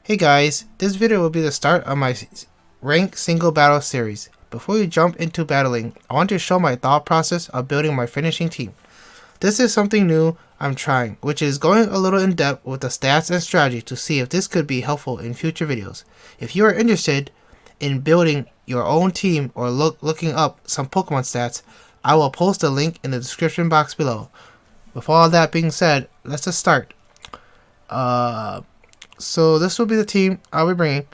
Hey guys, this video will be the start of my rank single battle series. Before we jump into battling, I want to show my thought process of building my finishing team. This is something new I'm trying, which is going a little in depth with the stats and strategy to see if this could be helpful in future videos. If you are interested in building your own team or looking up some Pokemon stats, I will post a link in the description box below. With all that being said, let's just start. So this will be the team I'll be bringing.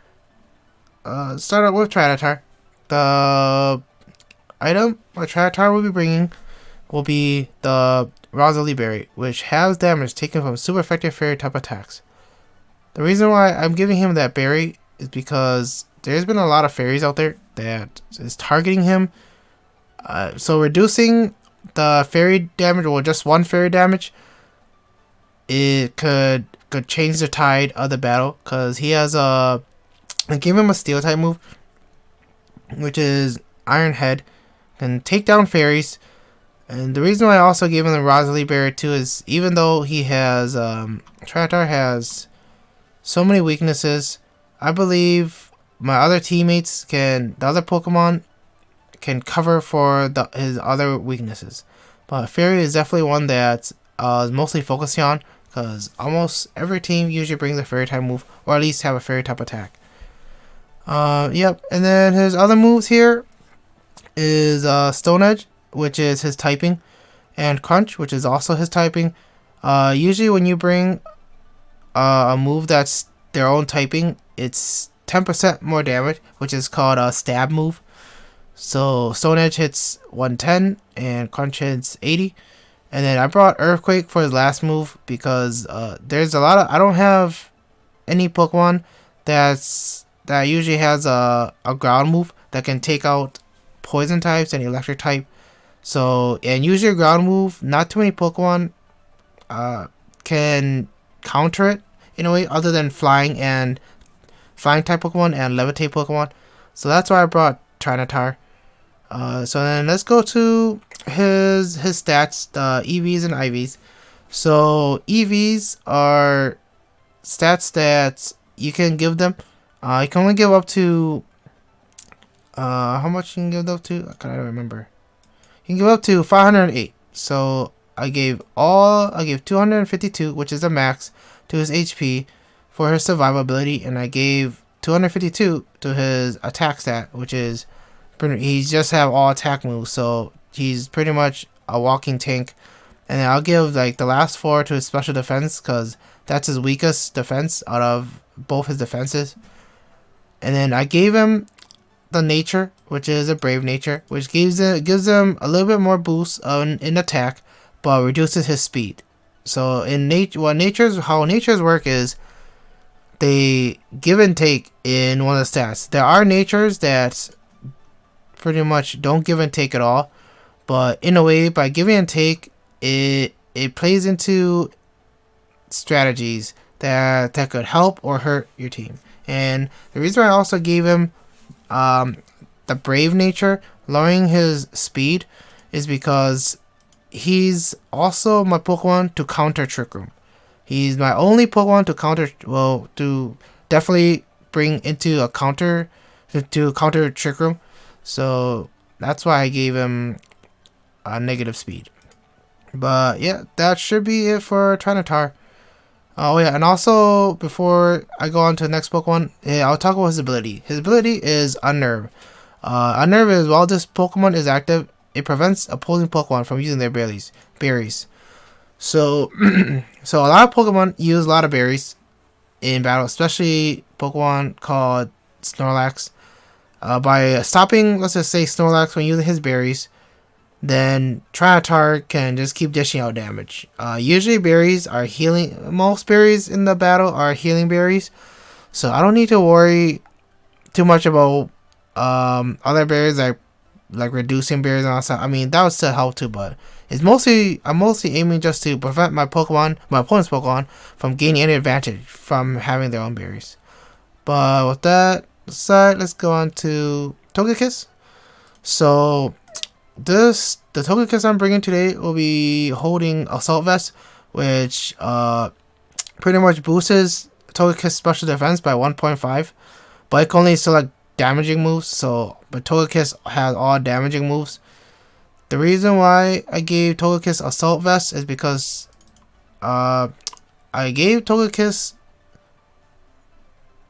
Start out with Tyranitar. The item Tyranitar will be bringing will be the Rosalie Berry, which has damage taken from super effective fairy type attacks. The reason why I'm giving him that berry is because there's been a lot of fairies out there that is targeting him. So reducing the fairy damage, or just one fairy damage, it could change the tide of the battle, because he has I gave him a steel type move, which is Iron Head, can take down fairies. And the reason why I also gave him the Rosalie Berry too is even though he has Tyranitar has so many weaknesses, I believe my other teammates the other Pokemon can cover for his other weaknesses. But fairy is definitely one that is mostly focusing on, because almost every team usually brings a fairy type move, or at least have a fairy type attack. Yep, and then his other moves here is Stone Edge, which is his typing, and Crunch, which is also his typing. Usually when you bring a move that's their own typing, it's 10% more damage, which is called a stab move. So Stone Edge hits 110 and Crunch hits 80. And then I brought Earthquake for his last move because there's a lot of, I don't have any Pokemon that usually has a ground move that can take out poison types and electric type. So, and usually a ground move, not too many Pokemon can counter it in a way other than flying type Pokemon and levitate Pokemon. So that's why I brought Tyranitar. So then let's go to his stats, the EVs and IVs. So EVs are stats that you can give them. You can only give up to how much you can give up to? I can't remember. You can give up to 508. So I gave 252, which is the max, to his HP for his survival ability, and I gave 252 to his attack stat, which is he just have all attack moves, so he's pretty much a walking tank. And then I'll give like the last 4 to his special defense, because that's his weakest defense out of both his defenses. And then I gave him the nature, which is a brave nature, which gives him a little bit more boost in attack, but reduces his speed. So in how natures work is they give and take in one of the stats. There are natures that pretty much don't give and take at all, but in a way, by giving and take, it plays into strategies that could help or hurt your team. And the reason I also gave him the brave nature, lowering his speed, is because he's also my Pokemon to counter Trick Room. He's my only Pokemon to definitely bring into a counter Trick Room. So that's why I gave him a negative speed. But yeah, that should be it for Tyranitar. Oh yeah, and also before I go on to the next Pokemon, I'll talk about his ability. His ability is Unnerve. Unnerve is, while this Pokemon is active, it prevents opposing Pokemon from using their berries. So so a lot of Pokemon use a lot of berries in battle, especially Pokemon called Snorlax. By stopping, let's just say, Snorlax when using his berries, then Tyranitar can just keep dishing out damage. Usually berries are healing. Most berries in the battle are healing berries, so I don't need to worry too much about other berries like reducing berries and all that. I mean, that would still help too, but I'm mostly aiming just to prevent my opponent's Pokemon from gaining any advantage from having their own berries. But with that aside, let's go on to Togekiss. So the Togekiss I'm bringing today will be holding Assault Vest, which pretty much boosts Togekiss special defense by 1.5, but it can only select damaging moves. So, but Togekiss has all damaging moves. The reason why I gave Togekiss Assault Vest is because I gave Togekiss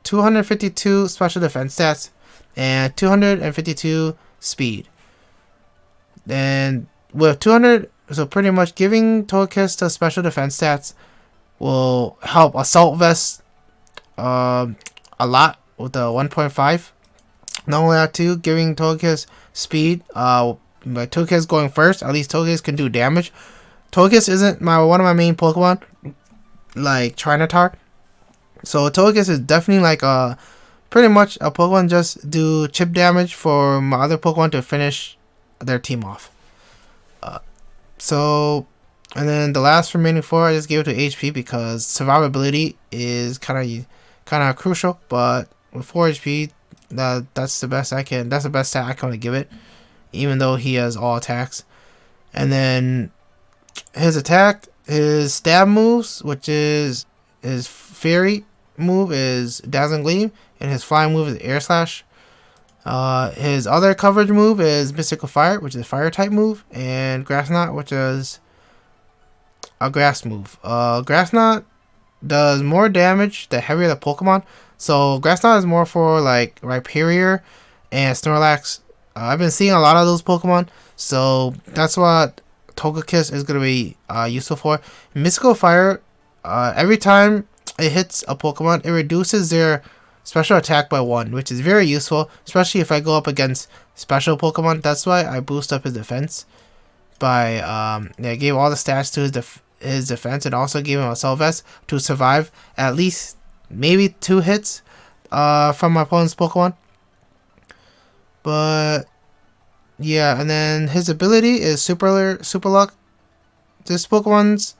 252 special defense stats and 252 speed. And with 200, so pretty much giving Togekiss the special defense stats will help Assault Vest a lot with the 1.5. Not only that too, giving Togekiss speed, by Togekiss going first, at least Togekiss can do damage. Togekiss isn't one of my main Pokemon, like Trinitar. So Togekiss is definitely like pretty much a Pokemon just do chip damage for my other Pokemon to finish their team off. So, and then the last remaining 4 I just gave it to HP because survivability is kind of crucial. But with 4 HP, that's the best I can. That's the best stat I can give it, even though he has all attacks. And then his stab moves, which is his fairy move, is Dazzling Gleam, and his flying move is Air Slash. His other coverage move is Mystical Fire, which is a fire type move, and Grass Knot, which is a grass move. Grass Knot does more damage the heavier the Pokemon. So Grass Knot is more for like Rhyperior and Snorlax. I've been seeing a lot of those Pokemon, so that's what Togekiss is going to be useful for. Mystical Fire, every time it hits a Pokemon, it reduces their special attack by 1, which is very useful, especially if I go up against special Pokemon. That's why I boost up his defense by I gave all the stats to his defense, and also gave him Assault Vest to survive at least maybe 2 hits from my opponent's Pokemon. But yeah, and then his ability is Super Luck. This Pokemon's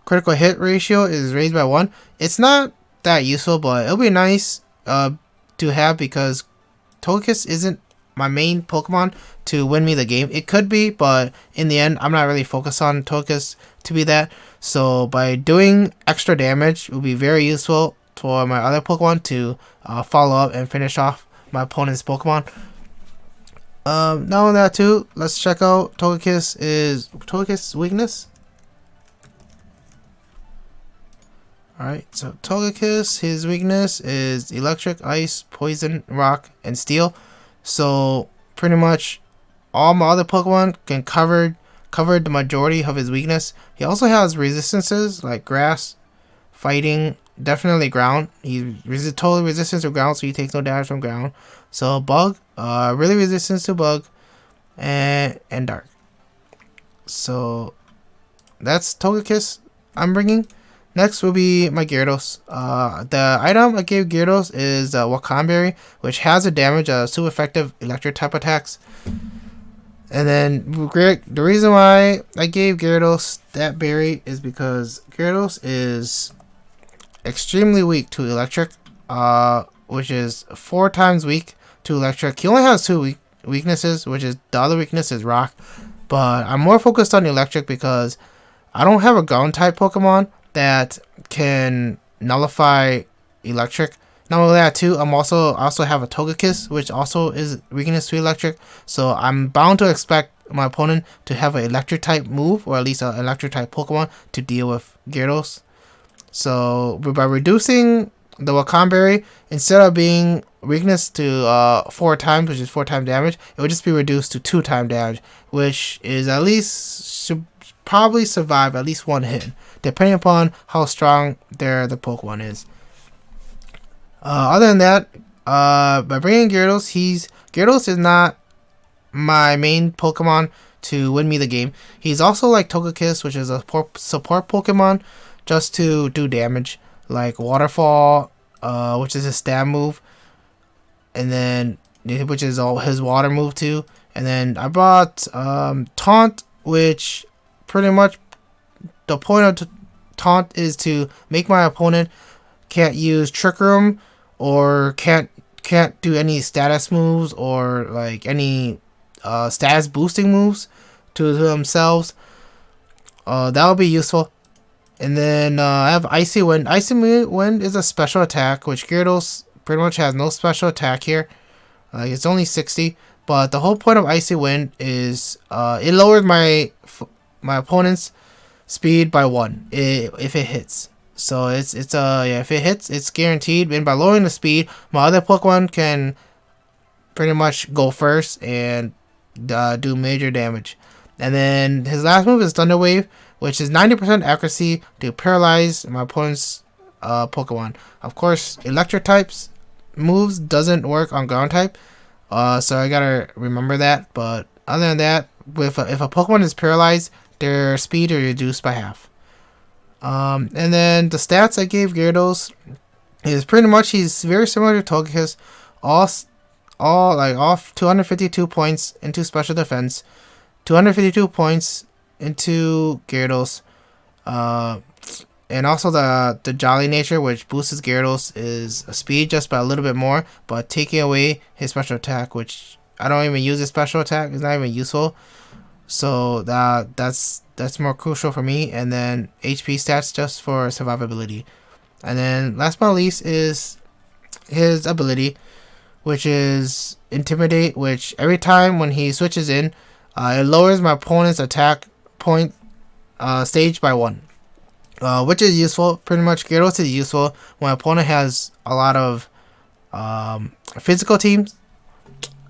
critical hit ratio is raised by 1. It's not that useful, but it'll be nice to have because Togekiss isn't my main Pokemon to win me the game. It could be, but in the end, I'm not really focused on Togekiss to be that. So by doing extra damage, it will be very useful for my other Pokemon to follow up and finish off my opponent's Pokemon. Not only that too, let's check out Togekiss' weakness. Alright, so Togekiss, his weakness is Electric, Ice, Poison, Rock, and Steel. So pretty much all my other Pokemon can cover the majority of his weakness. He also has resistances like Grass, Fighting, definitely Ground. He's totally resistant to Ground, so he takes no damage from Ground. So Bug, really resistant to Bug, and Dark. So that's Togekiss I'm bringing. Next will be my Gyarados. The item I gave Gyarados is Wakan Berry, which has a damage of super effective electric type attacks. And then the reason why I gave Gyarados that berry is because Gyarados is extremely weak to electric, which is 4 times weak to electric. He only has 2 weaknesses, which is the other weakness is rock. But I'm more focused on electric because I don't have a ground type Pokemon that can nullify electric. Not only that too, I also have a Togekiss, which also is weakness to electric. So I'm bound to expect my opponent to have an electric type move, or at least an electric type Pokemon to deal with Gyarados. So by reducing the Wakan Berry, instead of being weakness to 4 times, which is 4 times damage, it would just be reduced to 2 times damage, which is at least should probably survive at least 1 hit, depending upon how strong the Pokemon is. Other than that, by bringing Gyarados is not my main Pokemon to win me the game. He's also like Togekiss, which is a support Pokemon, just to do damage, like Waterfall, which is a stab move, and then which is all his water move too. And then I brought Taunt, which pretty much the point of Taunt is to make my opponent can't use Trick Room or can't do any status moves or like any status boosting moves to themselves. That would be useful. And then I have Icy Wind. Icy Wind is a special attack, which Gyarados pretty much has no special attack here. It's only 60, but the whole point of Icy Wind is it lowers my opponent's speed by 1 if it hits. So if it hits, it's guaranteed. And by lowering the speed, my other Pokemon can pretty much go first and do major damage. And then his last move is Thunder Wave, which is 90% accuracy to paralyze my opponent's Pokemon. Of course, electric types moves doesn't work on ground type, so I gotta remember that. But other than that, if a Pokemon is paralyzed, their speed is reduced by half. And then the stats I gave Gyarados is pretty much he's very similar to Togekiss, all 252 points into special defense, 252 points into Gyarados, and also the Jolly nature, which boosts Gyarados is a speed just by a little bit more, but taking away his special attack, which I don't even use his special attack, it's not even useful. So that's more crucial for me. And then HP stats just for survivability. And then last but not least is his ability, which is Intimidate, which every time when he switches in, it lowers my opponent's attack point stage by 1. Which is useful. Pretty much Gyarados is useful when my opponent has a lot of physical teams.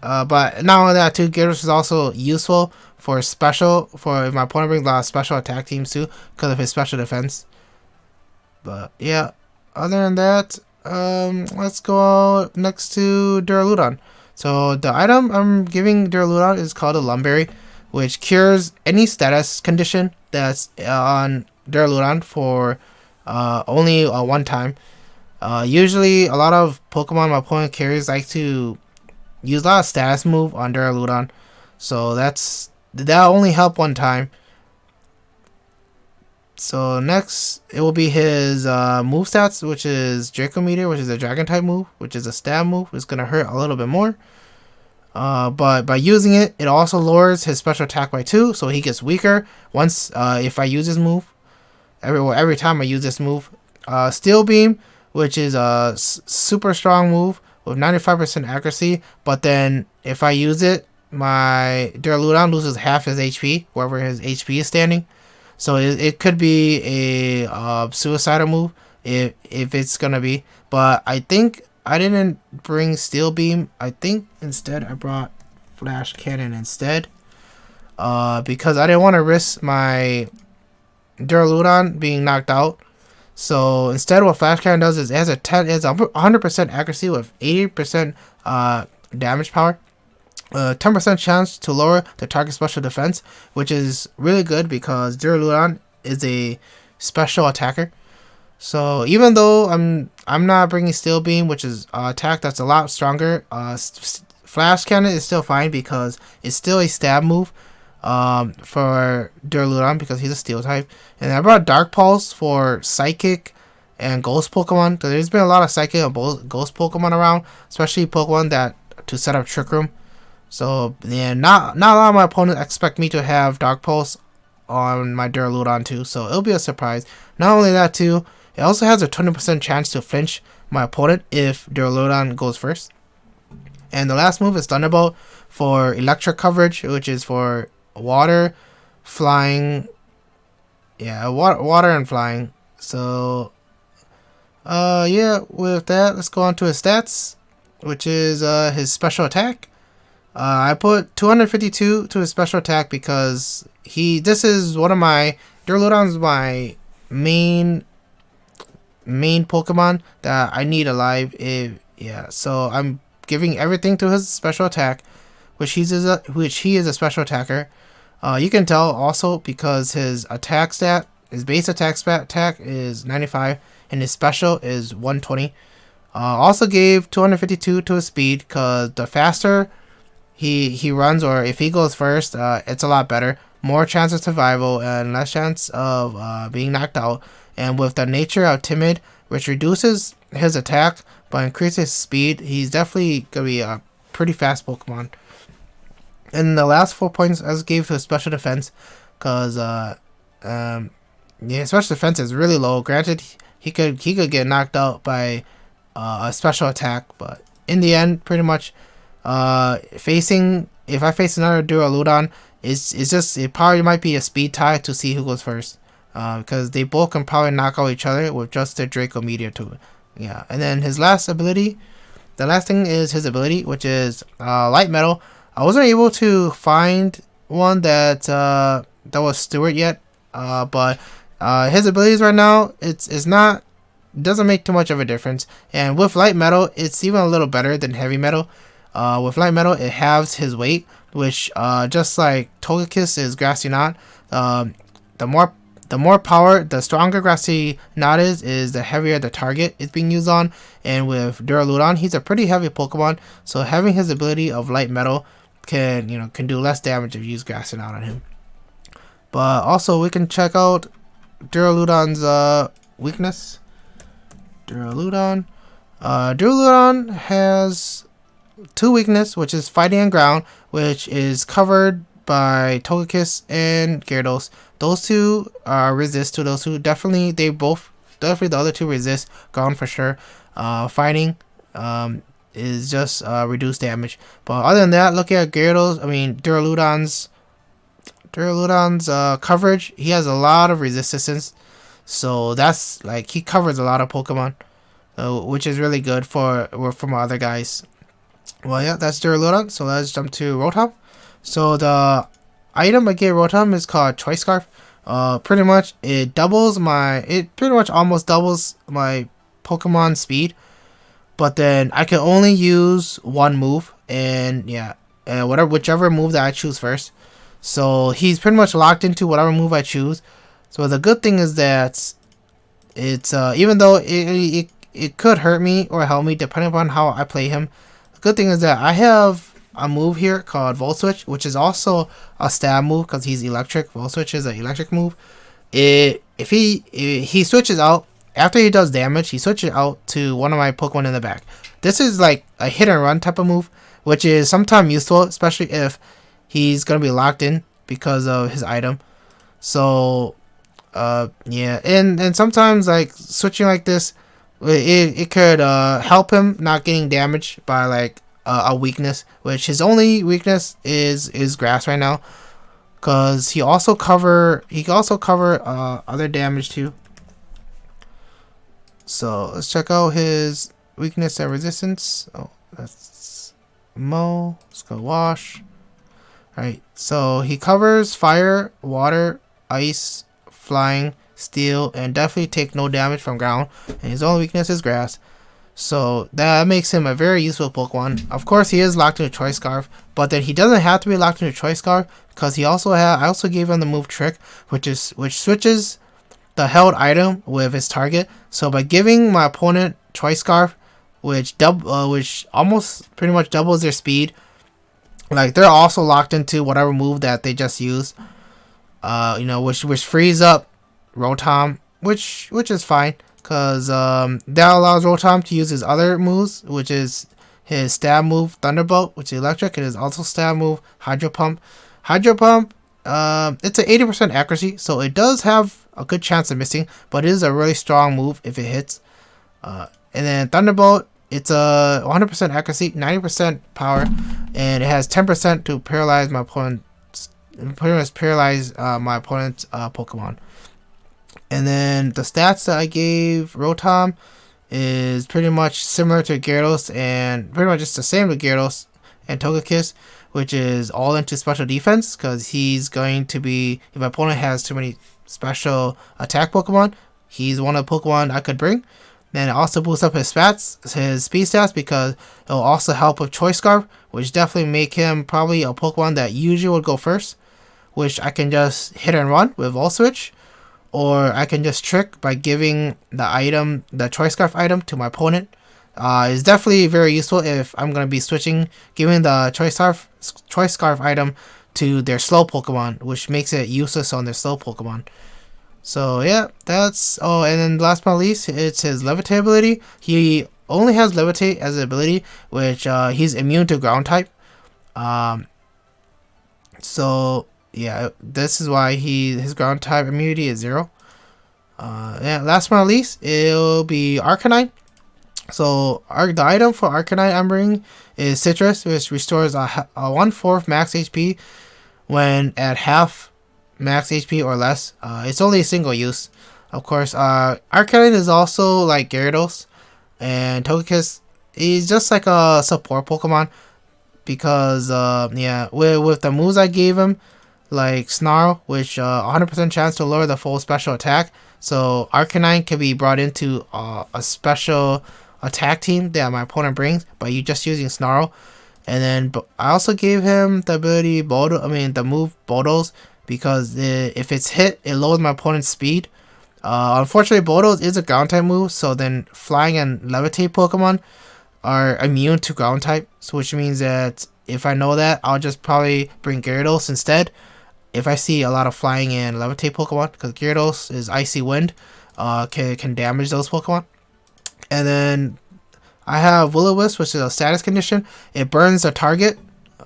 But not only that too, Gyarados is also useful for if my opponent brings a lot of special attack teams too, because of his special defense. But yeah, other than that, let's go next to Duraludon. So the item I'm giving Duraludon is called a Lumberry, which cures any status condition that's on Duraludon for only one time. Usually a lot of Pokemon my opponent carries like to use a lot of status move on Duraludon, so that'll only help one time. So next it will be his move stats, which is Draco Meteor, which is a dragon type move, which is a stab move. It's gonna hurt a little bit more. But by using it, it also lowers his special attack by 2, so he gets weaker once if I use his move. Every time I use this move. Steel Beam, which is a super strong move with 95% accuracy, but then if I use it, my Duraludon loses half his HP, wherever his HP is standing. So it could be a suicidal move if it's gonna be. But I think I didn't bring Steel Beam. I think instead I brought Flash Cannon instead. Because I didn't want to risk my Duraludon being knocked out. So instead what Flash Cannon does is it has 100% accuracy with 80% damage power. 10% chance to lower the target special defense, which is really good because Duraludon is a special attacker. So even though I'm not bringing Steel Beam, which is attack that's a lot stronger, Flash Cannon is still fine because it's still a stab move for Duraludon because he's a steel type. And I brought Dark Pulse for Psychic and Ghost Pokemon, because there's been a lot of Psychic and Ghost Pokemon around, especially Pokemon that to set up Trick Room. So yeah, not a lot of my opponents expect me to have Dark Pulse on my Duraludon too, so it'll be a surprise. Not only that too, it also has a 20% chance to flinch my opponent if Duraludon goes first. And the last move is Thunderbolt for electric coverage, which is for water, flying. Yeah, water and flying. So yeah, with that, let's go on to his stats, which is his special attack. I put 252 to his special attack because this is one of my Duraludon's my main Pokemon that I need alive. So I'm giving everything to his special attack, which he is a special attacker. You can tell also because his attack stat, his base attack is 95, and his special is 120. Also gave 252 to his speed because the faster he runs, or if he goes first, it's a lot better. More chance of survival and less chance of being knocked out. And with the nature of Timid, which reduces his attack but increases his speed, he's definitely gonna be a pretty fast Pokemon. And the last 4 points I just gave to his special defense, because Yeah, special defense is really low. Granted, he could get knocked out by a special attack, but in the end, pretty much, facing if I face another Duraludon, it's just it probably might be a speed tie to see who goes first, because they both can probably knock out each other with just their Draco Meteor to it. Yeah, and then his last ability, the last thing is his ability, which is Light Metal. I wasn't able to find one that that was Stewart yet, but his abilities right now, it's not doesn't make too much of a difference. And with light metal, it's even a little better than heavy metal. With light metal, it halves his weight, which just like Togekiss is Grassy Knot. The more power, the stronger Grassy Knot is the heavier the target is being used on. And with Duraludon, he's a pretty heavy Pokemon, so having his ability of light metal can do less damage if you use Grassy Knot on him. But also we can check out Duraludon's weakness. Duraludon has two weakness, which is fighting on ground, which is covered by Togekiss and Gyarados. Those two resist to those two. Definitely the other two resist ground for sure. Fighting is just reduced damage. But other than that, looking at Gyarados, I mean Duraludon's coverage, he has a lot of resistance, so that's like he covers a lot of Pokemon, which is really good from other guys. Well, yeah, that's Duraludon. So let's jump to Rotom. So the item I gave Rotom is called Choice Scarf. Pretty much it pretty much almost doubles my Pokemon speed, but then I can only use one move, and yeah, whichever move that I choose first. So he's pretty much locked into whatever move I choose. So the good thing is that it's even though it could hurt me or help me depending upon how I play him. The good thing is that I have a move here called Volt Switch, which is also a stab move because he's electric. Volt Switch is an electric move. If he switches out after he does damage, he switches out to one of my Pokemon in the back. This is like a hit and run type of move, which is sometimes useful, especially if he's gonna be locked in because of his item. So yeah, and sometimes like switching like this, it could help him not getting damaged by like a weakness, which his only weakness is grass right now, because he can also cover other damage too. So let's check out his weakness and resistance. Oh, that's Mow. Let's go Wash. Alright, so he covers fire, water, ice, flying, steel, and definitely take no damage from ground. And his only weakness is grass. So that makes him a very useful Pokemon. Of course, he is locked into Choice Scarf, but then he doesn't have to be locked into Choice Scarf because I also gave him the move Trick, which switches the held item with his target. So by giving my opponent Choice Scarf, which almost pretty much doubles their speed, like they're also locked into whatever move that they just used, which frees up Rotom, which is fine, because that allows Rotom to use his other moves, which is his stab move Thunderbolt, which is electric, and his also stab move Hydro Pump. Hydro Pump, it's an 80% accuracy, so it does have a good chance of missing, but it is a really strong move if it hits. And then Thunderbolt, it's a 100% accuracy, 90% power, and it has 10% to paralyze my opponent. Pretty much paralyze my opponent's Pokemon. And then the stats that I gave Rotom is pretty much similar to Gyarados, and pretty much just the same with Gyarados and Togekiss, which is all into special defense, because he's going to be, if my opponent has too many special attack Pokemon, he's one of the Pokemon I could bring. Then it also boosts up his speed stats, because it'll also help with Choice Scarf, which definitely make him probably a Pokemon that usually would go first, which I can just hit and run with Volt Switch, or I can just trick by giving the Choice Scarf item to my opponent. It's definitely very useful if I'm going to be giving the Choice Scarf item to their slow Pokemon, which makes it useless on their slow Pokemon. So yeah, and then last but not least, it's his Levitate ability. He only has Levitate as an ability, which he's immune to ground type. So yeah, this is why his ground type immunity is 0. Yeah, last but not least, it'll be Arcanine. So the item for Arcanine I'm bringing is Citrus, which restores a 1/4 max HP when at half max HP or less. It's only a single use. Of course, Arcanine is also like Gyarados, and Togekiss is just like a support Pokemon because yeah, with the moves I gave him, like Snarl, which 100% chance to lower the full special attack. So Arcanine can be brought into a special attack team that my opponent brings by you just using Snarl. And then I also gave him the ability the move Bodos, because if it's hit, it lowers my opponent's speed. Unfortunately, Bodos is a ground type move, so then flying and levitate Pokemon are immune to ground type, so which means that if I know that, I'll just probably bring Gyarados instead if I see a lot of flying and levitate Pokemon, because Gyarados is Icy Wind, can damage those Pokemon. And then I have Will-O-Wisp, which is a status condition. It burns a target.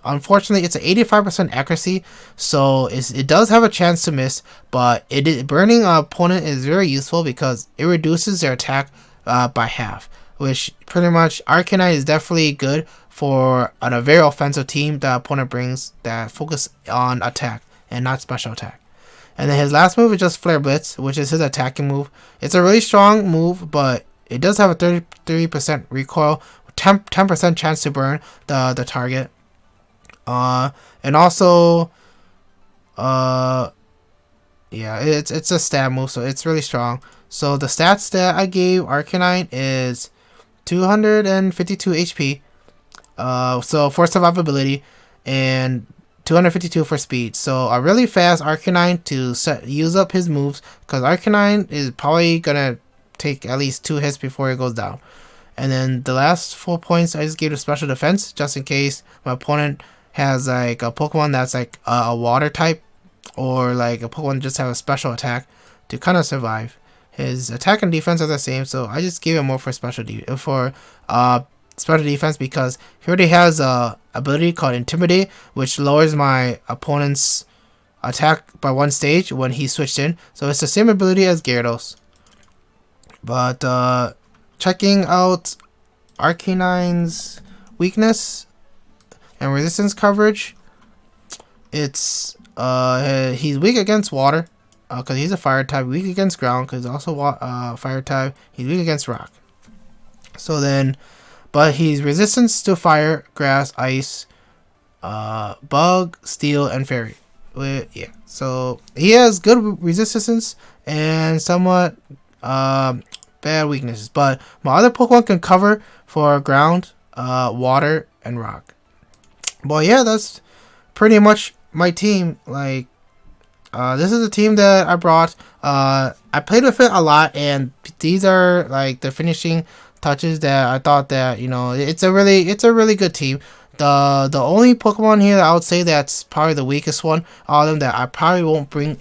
Unfortunately, it's an 85% accuracy, so it does have a chance to miss, but burning an opponent is very useful because it reduces their attack by half, which pretty much Arcanine is definitely good for a very offensive team that opponent brings that focus on attack and not special attack. And then his last move is just Flare Blitz, which is his attacking move. It's a really strong move, but it does have a 33% recoil, 10% chance to burn the target. And also, yeah, it's a stat move, so it's really strong. So the stats that I gave Arcanine is 252 HP, so for survivability, and 252 for speed. So a really fast Arcanine to use up his moves, because Arcanine is probably gonna take at least 2 hits before it goes down. And then the last 4 points I just gave to special defense, just in case my opponent has like a Pokemon that's like a water type, or like a Pokemon just have a special attack to kind of survive. His attack and defense are the same, so I just gave him more for special defense because he already has a ability called Intimidate, which lowers my opponent's attack by 1 stage when he switched in. So it's the same ability as Gyarados. But checking out Arcanine's weakness and resistance coverage, it's he's weak against water because he's a fire type, weak against ground because he's also fire type, he's weak against rock. So then, but he's resistance to fire, grass, ice, bug, steel, and fairy. Yeah, so he has good resistance and somewhat bad weaknesses, but my other Pokemon can cover for ground, water, and rock. But yeah, that's pretty much my team. Like, this is a team that I brought. I played with it a lot, and these are like the finishing touches that I thought that, you know, it's a really good team. The only Pokemon here that I would say that's probably the weakest one out of them that I probably won't bring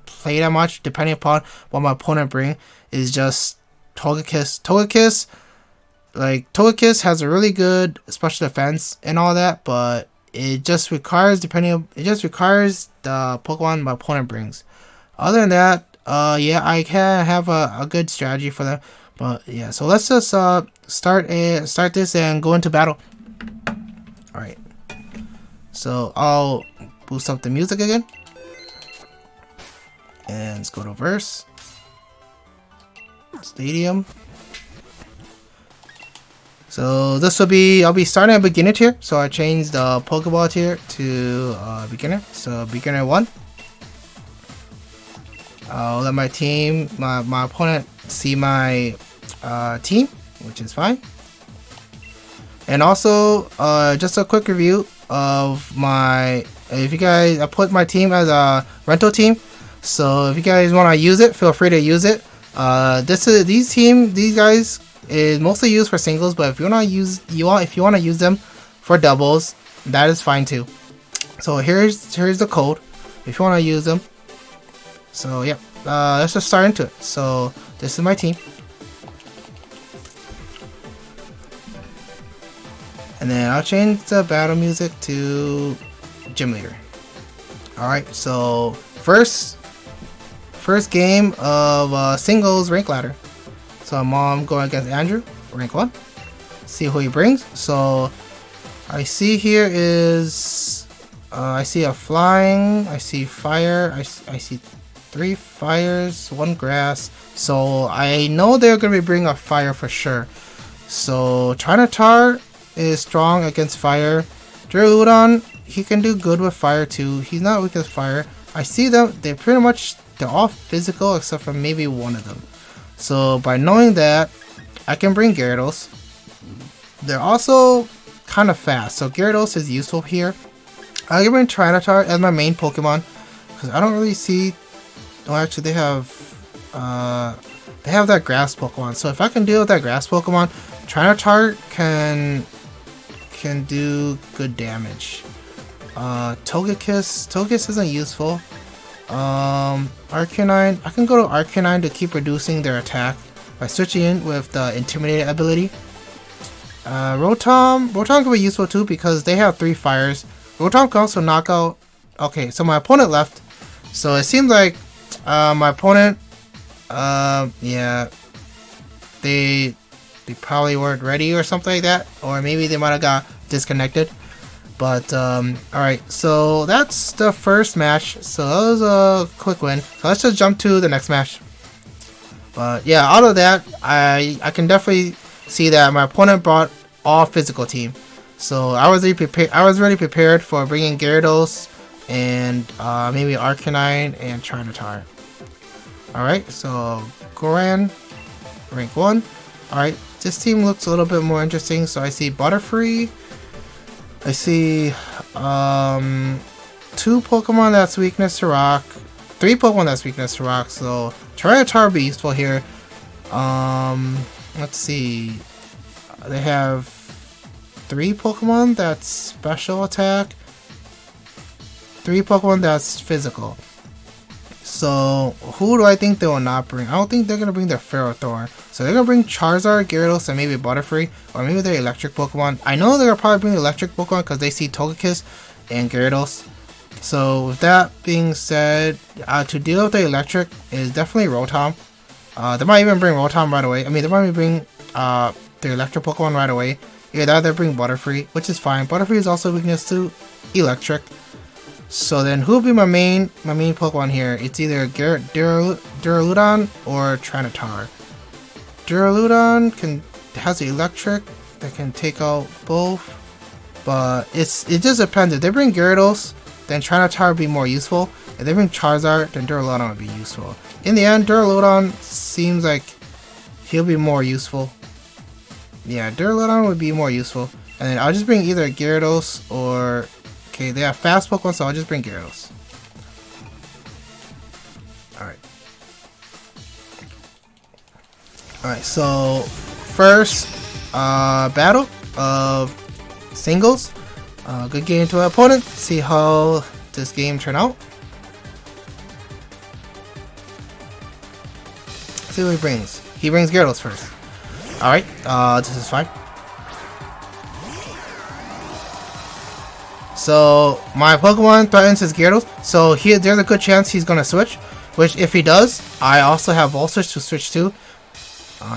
play that much, depending upon what my opponent bring, is just Togekiss. Togekiss has a really good special defense and all that, but it just requires the Pokemon my opponent brings. Other than that, yeah, I can have a good strategy for them. But yeah, so let's just start this and go into battle. All right. So I'll boost up the music again, and let's go to verse. Stadium. So this will be, I'll be starting at beginner tier. So I changed the Pokeball tier to beginner. So beginner 1. I'll let my team, my opponent see my team, which is fine. And also, just a quick review of my, I put my team as a rental team. So if you guys want to use it, feel free to use it. These guys is mostly used for singles, but if you want to use them for doubles, that is fine too. So here's the code if you want to use them. So yeah, let's just start into it. So this is my team, and then I'll change the battle music to Gym Leader. Alright, so first first game of singles rank ladder. So Mom going against Andrew, rank 1. See who he brings. So I see here is I see a flying, I see fire, I see 3 fires, 1 grass. So I know they're gonna be bringing a fire for sure. So Tyranitar is strong against fire. Duraludon, he can do good with fire too. He's not weak with fire. I see them, they're all physical except for maybe one of them. So by knowing that, I can bring Gyarados. They're also kind of fast, so Gyarados is useful here. I can bring Tyranitar as my main Pokemon because I don't really see. Oh, actually, they have that grass Pokemon. So if I can deal with that grass Pokemon, Tyranitar can do good damage. Togekiss isn't useful. Arcanine, I can go to Arcanine to keep reducing their attack by switching in with the Intimidate ability. Rotom can be useful too because they have 3 fires. Rotom can also knock out. Okay, so my opponent left. So it seems like my opponent, yeah, they probably weren't ready or something like that, or maybe they might have got disconnected. But alright, so that's the first match. So that was a quick win. So let's just jump to the next match. But yeah, out of that, I can definitely see that my opponent brought all physical team. So I was really prepared for bringing Gyarados and maybe Arcanine and Tyranitar. Alright, so Goran, rank 1. Alright, this team looks a little bit more interesting. So I see Butterfree. I see 2 Pokemon that's weakness to rock, 3 Pokemon that's weakness to rock, so Tyranitar will be useful here. Let's see, they have 3 Pokemon that's special attack, 3 Pokemon that's physical. So who do I think they will not bring? I don't think they're gonna bring their Ferrothorn. So they're gonna bring Charizard, Gyarados, and maybe Butterfree, or maybe their electric Pokemon. I know they're gonna probably bring electric Pokemon because they see Togekiss and Gyarados. So with that being said, to deal with the electric is definitely Rotom. They might even bring Rotom right away. I mean, they might even bring the electric Pokemon right away. Either that, they bring Butterfree, which is fine. Butterfree is also weakness to electric. So then, who will be my main Pokemon here? It's either Duraludon or Tyranitar. Duraludon has the electric that can take out both, but it just depends. If they bring Gyarados, then Tyranitar would be more useful. If they bring Charizard, then Duraludon would be useful. In the end, Duraludon seems like he'll be more useful. Yeah, Duraludon would be more useful, and then I'll just bring either Gyarados or. Okay, they have fast Pokemon, so I'll just bring Gyarados. Alright. Alright, so first battle of singles. Good game to our opponent. See how this game turned out. Let's see what he brings. He brings Gyarados first. Alright, this is fine. So my Pokemon threatens his Gyarados, so there's a good chance he's gonna switch. Which if he does, I also have Volt Switch to switch to.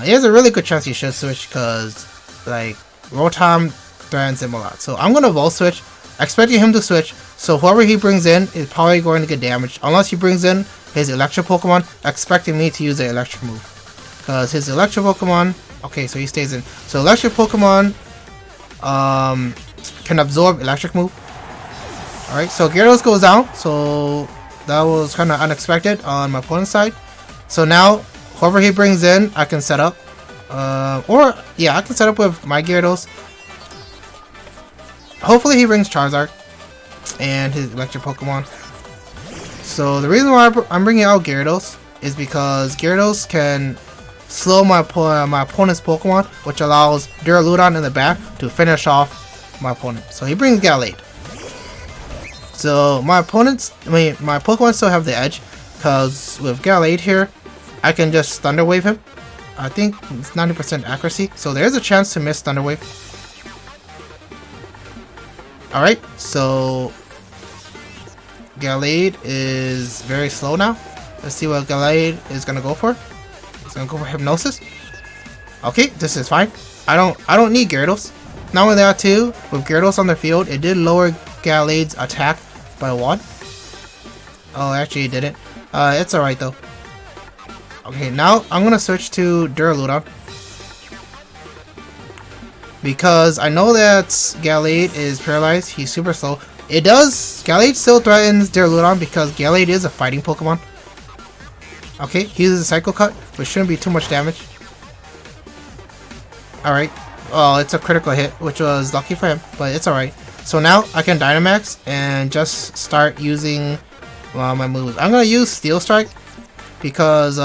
There's a really good chance he should switch because like Rotom threatens him a lot. So I'm gonna Volt Switch, expecting him to switch. So whoever he brings in is probably going to get damaged, unless he brings in his electric Pokemon, expecting me to use the electric move. Because his electric Pokemon, okay, so he stays in. So electric Pokemon can absorb electric move. Alright, so Gyarados goes down, so that was kind of unexpected on my opponent's side. So now, whoever he brings in, I can set up. Or, yeah, I can set up with my Gyarados. Hopefully he brings Charizard and his electric Pokemon. So the reason why I'm bringing out Gyarados is because Gyarados can slow my opponent's Pokemon, which allows Duraludon in the back to finish off my opponent. So he brings Gallade. So my Pokemon still have the edge, because with Gallade here, I can just Thunder Wave him. I think it's 90% accuracy, so there's a chance to miss Thunder Wave. Alright, so Gallade is very slow now. Let's see what Gallade is gonna go for. He's gonna go for Hypnosis. Okay, this is fine. I don't need Gyarados. Not only that too, with Gyarados on the field, it did lower Gallade's attack by 1. Oh, actually it didn't. It's alright though. Okay, now I'm gonna switch to Duraludon. Because I know that Gallade is paralyzed, he's super slow. Gallade still threatens Duraludon because Gallade is a fighting Pokemon. Okay, he uses a Psycho Cut, which shouldn't be too much damage. Alright. Oh, it's a critical hit, which was lucky for him, but it's alright. So now I can Dynamax and just start using my moves. I'm gonna use Steel Strike because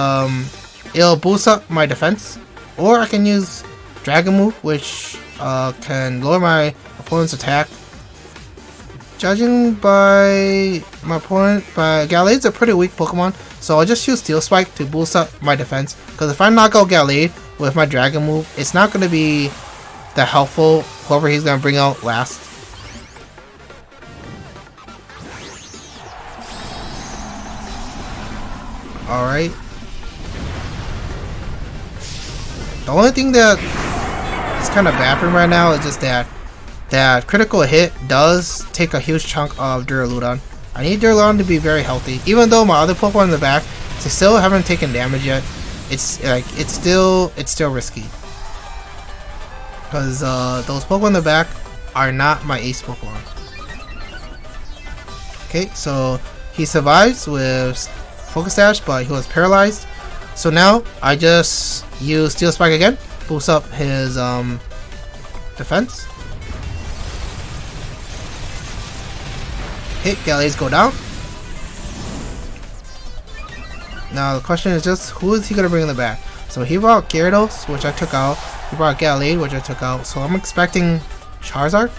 it'll boost up my defense. Or I can use Dragon Move, which can lower my opponent's attack. Judging by my opponent, Gallade's a pretty weak Pokemon, so I'll just use Steel Spike to boost up my defense. Because if I knock out Gallade with my Dragon Move, it's not going to be that helpful, whoever he's going to bring out last. Alright. The only thing that is kind of bad for him right now is just that critical hit does take a huge chunk of Duraludon. I need Duraludon to be very healthy. Even though my other Pokemon in the back, they still haven't taken damage yet. It's still risky. Because those Pokemon in the back are not my ace Pokemon. Okay, so he survives with Focus Sash, but he was paralyzed. So now I just use Steel Spike again, boost up his defense. Hit, Gallade's go down. Now the question is just who is he gonna bring in the back? So he brought Gyarados, which I took out. He brought Gallade, which I took out. So I'm expecting Charizard.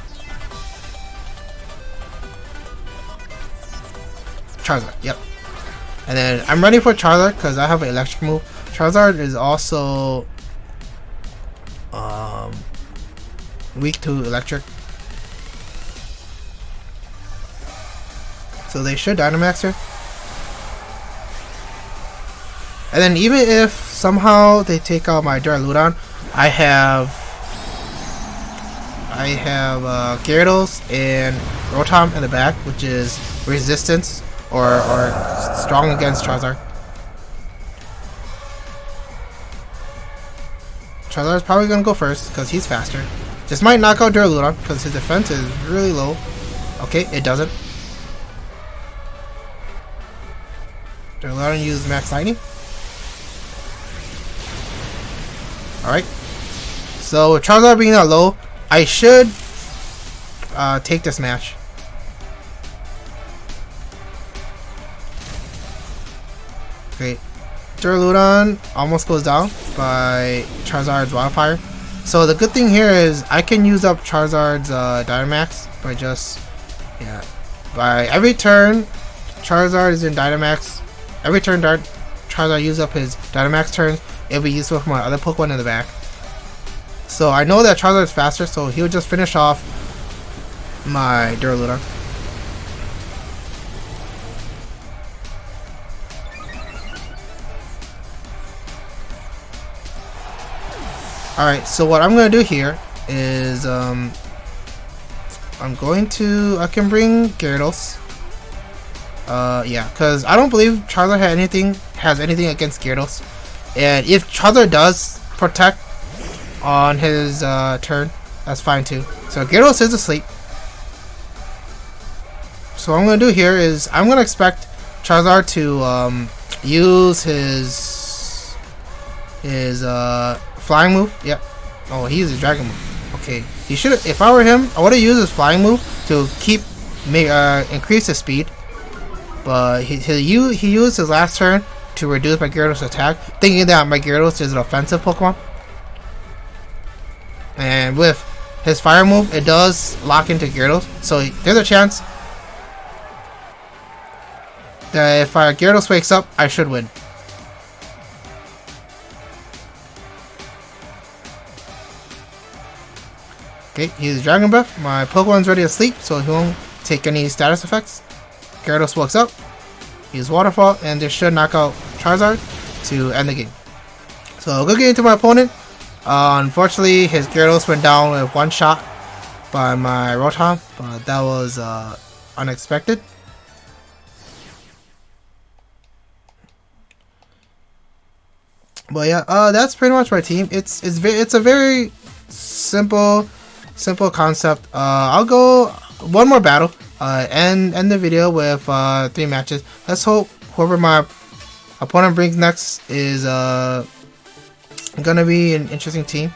Charizard, yep. And then I'm ready for Charizard because I have an electric move. Charizard is also weak to electric. So they should Dynamax her. And then even if somehow they take out my Duraludon, I have Gyarados and Rotom in the back, which is resistance or strong against Charizard. Charizard is probably gonna go first because he's faster. This might knock out Duraludon because his defense is really low. Okay, it doesn't. Duraludon uses Max Lightning. Alright. So with Charizard being that low, I should take this match. Great. Duraludon almost goes down by Charizard's Wildfire. So the good thing here is I can use up Charizard's Dynamax by just by every turn Charizard is in Dynamax. Every turn Charizard uses up his Dynamax turns, it'll be useful for my other Pokemon in the back. So I know that Charizard is faster, so he'll just finish off my Duraludon. Alright, so what I'm going to do here is I can bring Gyarados. Yeah, because I don't believe Charizard has anything against Gyarados. And if Charizard does protect on his turn, that's fine too. So Gyarados is asleep. So what I'm going to do here is I'm going to expect Charizard to use his flying move. Yep. Oh, he uses Dragon Move. Okay. He should. If I were him, I would have used his flying move to increase his speed. But he used his last turn to reduce my Gyarados' attack, thinking that my Gyarados is an offensive Pokemon. And with his fire move, it does lock into Gyarados, so there's a chance that if Gyarados wakes up, I should win. Okay, he's Dragon Breath. My Pokemon's ready to sleep, so he won't take any status effects. Gyarados wakes up. use Waterfall, and this should knock out Charizard to end the game. So good game to my opponent. Unfortunately, his Gyarados went down with one shot by my Rotom, but that was unexpected. But yeah, that's pretty much my team. It's a very simple concept. I'll go one more battle, and end the video with 3 matches. Let's hope whoever my opponent brings next is gonna be an interesting team.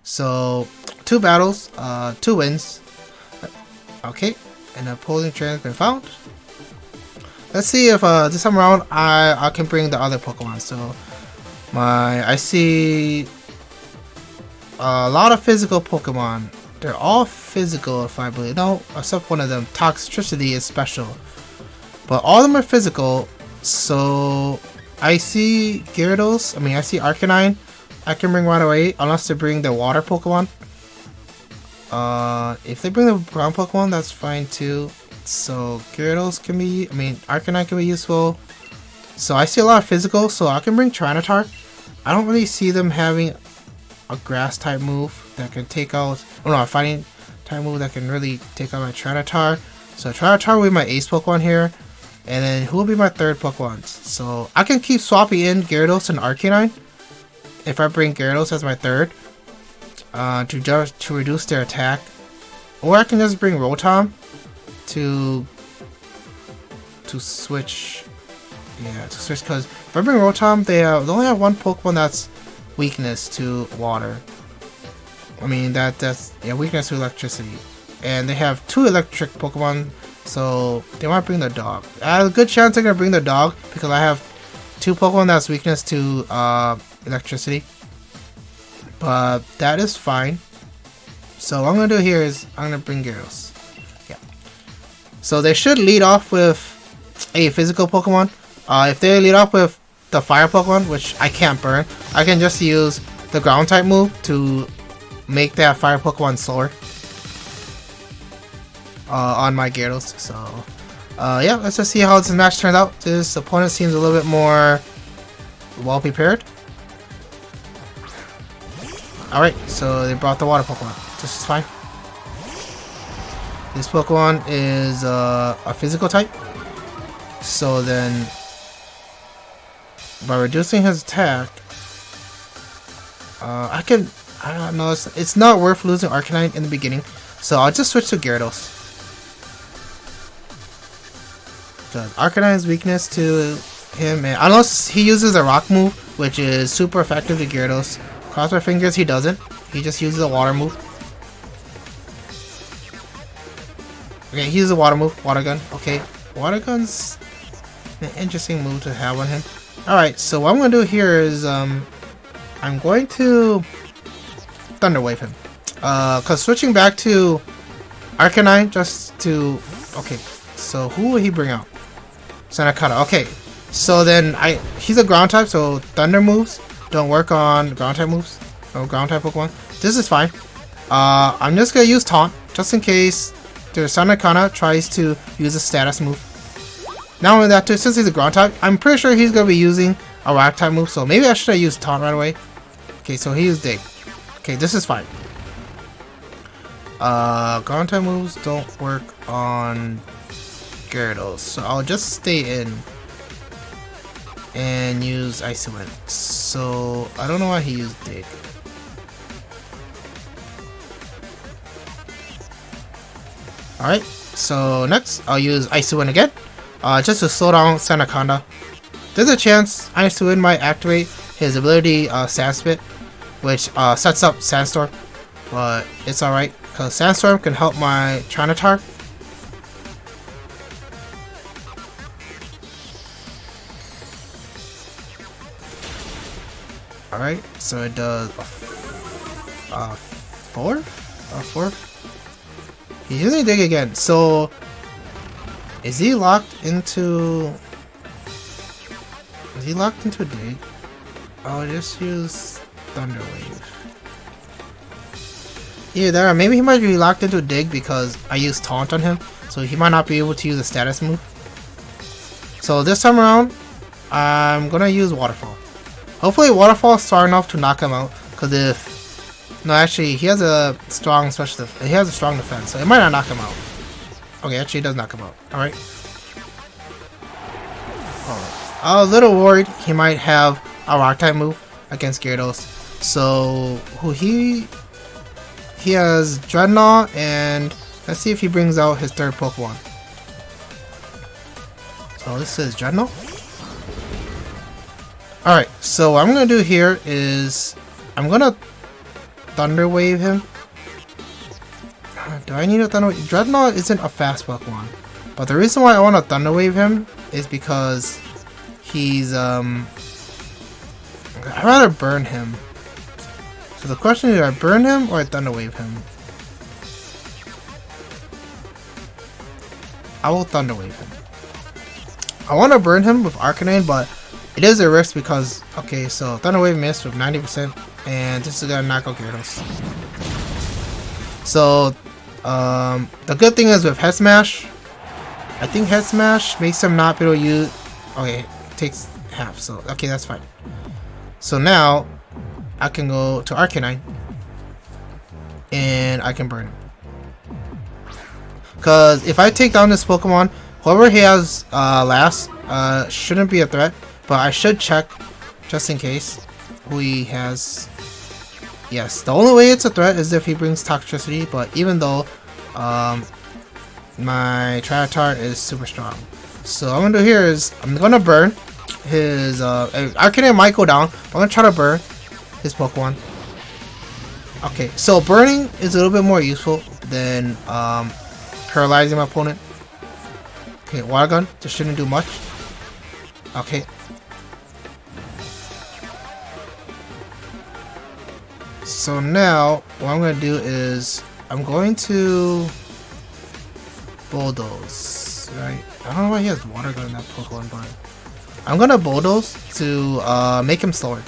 So 2 battles, 2 wins. Okay, an opposing trainer has been found. Let's see if this time around I can bring the other Pokemon. So I see a lot of physical Pokemon. They're all physical, if I believe. No, except one of them. Toxtricity is special, but all of them are physical. So I see Gyarados. I mean, I see Arcanine. I can bring right away, unless they bring the water Pokemon. If they bring the ground Pokemon, that's fine too. So Gyarados can be, I mean, Arcanine can be useful. So I see a lot of physical, so I can bring Tyranitar. I don't really see them having a grass type move that can take out, oh no, a fighting type move that can really take out my Tyranitar. So Tyranitar will be my ace Pokemon here. And then who will be my third Pokemon? So I can keep swapping in Gyarados and Arcanine if I bring Gyarados as my third, to reduce their attack. Or I can just bring Rotom to switch. Yeah, to switch, because if I bring Rotom, they only have one Pokemon that's weakness to water. I mean that's weakness to electricity, and they have 2 electric Pokemon, so they might bring the dog. I have a good chance they're gonna bring the dog because I have 2 Pokemon that's weakness to electricity, but that is fine. So what I'm gonna do here is I'm gonna bring Gyarados. Yeah. So they should lead off with a physical Pokemon. If they lead off with the fire Pokemon, which I can't burn, I can just use the ground type move to make that fire Pokemon slower on my Gyarados. So yeah, let's just see how this match turns out. This opponent seems a little bit more well prepared. Alright, so they brought the water Pokemon. This is fine. This Pokemon is a physical type. So then, by reducing his attack, I don't know, it's not worth losing Arcanine in the beginning, so I'll just switch to Gyarados. Because Arcanine's weakness to him, and unless he uses a rock move, which is super effective to Gyarados. Cross my fingers he doesn't. He just uses a water move. Okay, he uses a water move, water gun. Okay, water gun's an interesting move to have on him. Alright, so what I'm going to do here is, I'm going to Thunder Wave him. Because switching back to Arcanine just to... Okay, so who will he bring out? Sanakata. Okay, so then he's a ground type, so Thunder moves don't work on ground type moves. No ground type Pokemon. This is fine. I'm just going to use Taunt, just in case the Sanakata tries to use a status move. Not only that, too, since he's a ground type, I'm pretty sure he's going to be using a rock type move, so maybe I should have used Taunt right away. Okay, so he used Dig. Okay, this is fine. Ground type moves don't work on Gyarados, so I'll just stay in and use Icy Wind. So, I don't know why he used Dig. Alright, so next I'll use Icy Wind again. Just to slow down Sanakanda. There's a chance Icy Wind might activate his ability Sandspit, which sets up Sandstorm, but it's alright because Sandstorm can help my Tyranitar. Alright, so it does a 4? He's using Dig again, so is he locked into... Is he locked into Dig? I'll just use Thunder Wave. Either that, or maybe he might be locked into Dig because I used Taunt on him, so he might not be able to use a status move. So this time around, I'm gonna use Waterfall. Hopefully Waterfall is strong enough to knock him out, because if... No, actually, he has a strong special he has a strong defense, so it might not knock him out. Okay, actually it does knock him out. Alright. I'm a little worried he might have a rock type move against Gyarados. So he has Dreadnought, and let's see if he brings out his third Pokemon. So this is Dreadnought. Alright, so what I'm gonna do here is I'm gonna Thunder Wave him. Do I need a Thunder Wave? Dreadnought isn't a fast Pokemon. But the reason why I want to Thunder Wave him is because he's I'd rather burn him. So the question is, do I burn him or I Thunder Wave him? I will Thunder Wave him. I want to burn him with Arcanine, but it is a risk because, okay, so Thunder Wave missed with 90%, and this is gonna knock out Gyarados. So the good thing is with Head Smash, I think Head Smash makes him not be able to use. Okay, it takes half, so okay, that's fine. So now I can go to Arcanine and I can burn him. Because if I take down this Pokemon, whoever he has last shouldn't be a threat, but I should check just in case who he has. Yes, the only way it's a threat is if he brings Toxtricity, but even though my Tyranitar is super strong. So what I'm gonna do here is I'm gonna burn his Arcanine might go down, but I'm gonna try to burn his Pokemon. Okay, so burning is a little bit more useful than paralyzing my opponent. Okay, Water Gun just shouldn't do much. Okay. So now what I'm gonna do is I'm going to Bulldoze, right? I don't know why he has Water Gun in that Pokemon, but I'm gonna Bulldoze to make him slower.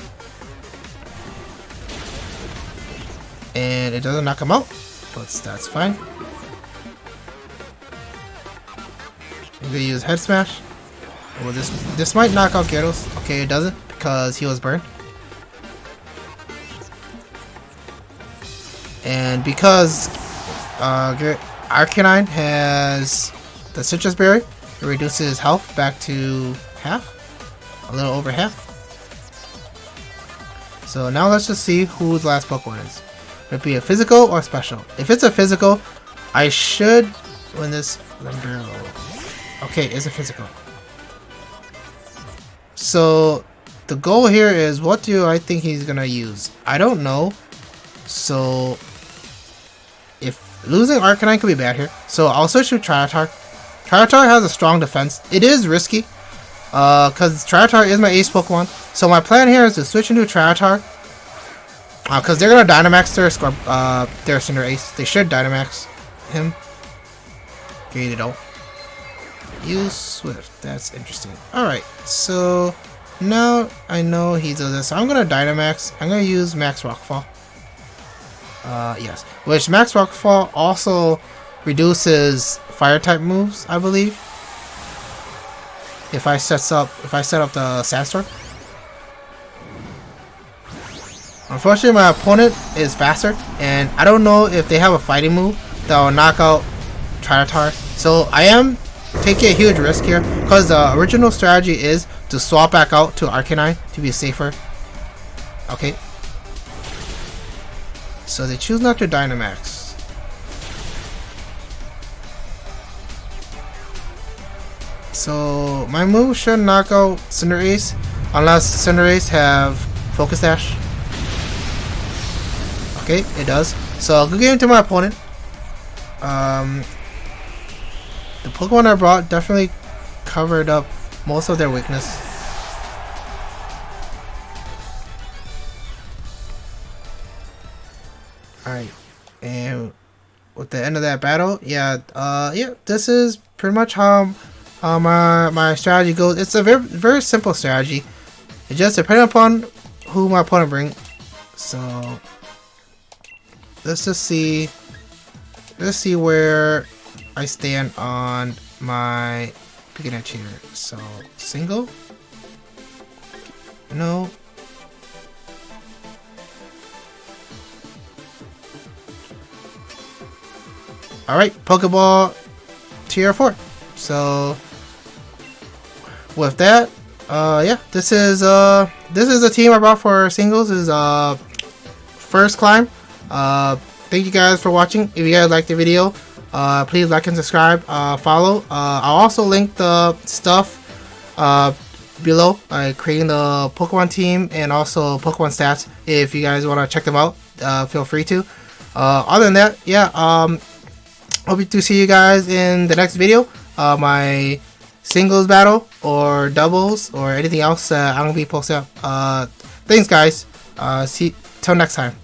And it doesn't knock him out, but that's fine. I'm gonna use Head Smash. Well, this might knock out Gyarados. Okay, it doesn't because he was burned. And because Arcanine has the Citrus Berry, it reduces his health back to half, a little over half. So now let's just see who the last Pokemon is. Would it be a physical or special? If it's a physical, I should win this. Okay, it's a physical. So the goal here is, what do I think he's gonna use? I don't know. So if losing Arcanine could be bad here, so I'll switch to Tyranitar. Tyranitar has a strong defense. It is risky, because Tyranitar is my ace Pokemon. So my plan here is to switch into Tyranitar, because they're gonna Dynamax their Cinderace. They should Dynamax him. Okay, they don't. Use Swift. That's interesting. Alright, so now I know he does this. So I'm gonna Dynamax. I'm gonna use Max Rockfall. Yes. Which Max Rockfall also reduces fire type moves, I believe. If I set up the Sandstorm. Unfortunately, my opponent is faster, and I don't know if they have a fighting move that will knock out Tyranitar. So I am taking a huge risk here, because the original strategy is to swap back out to Arcanine to be safer. Okay. So they choose not to Dynamax. So my move should knock out Cinderace, unless Cinderace have Focus Dash. Okay, it does. So I'll go get into my opponent. The Pokemon I brought definitely covered up most of their weakness. Alright, and with the end of that battle, yeah, this is pretty much how my strategy goes. It's a very simple strategy. It just depends upon who my opponent brings. So let's see where I stand on my beginner cheater. So single. No. Alright, Pokeball tier 4. So with that, yeah, this is the team I brought for singles. This is first climb. Thank you guys for watching. If you guys liked the video, please like and subscribe, follow. I'll also link the stuff below, creating the Pokemon team and also Pokemon stats. If you guys want to check them out, feel free to. Other than that, yeah, hope to see you guys in the next video. My singles battle or doubles or anything else I'm gonna be posting up. Thanks guys. See till next time.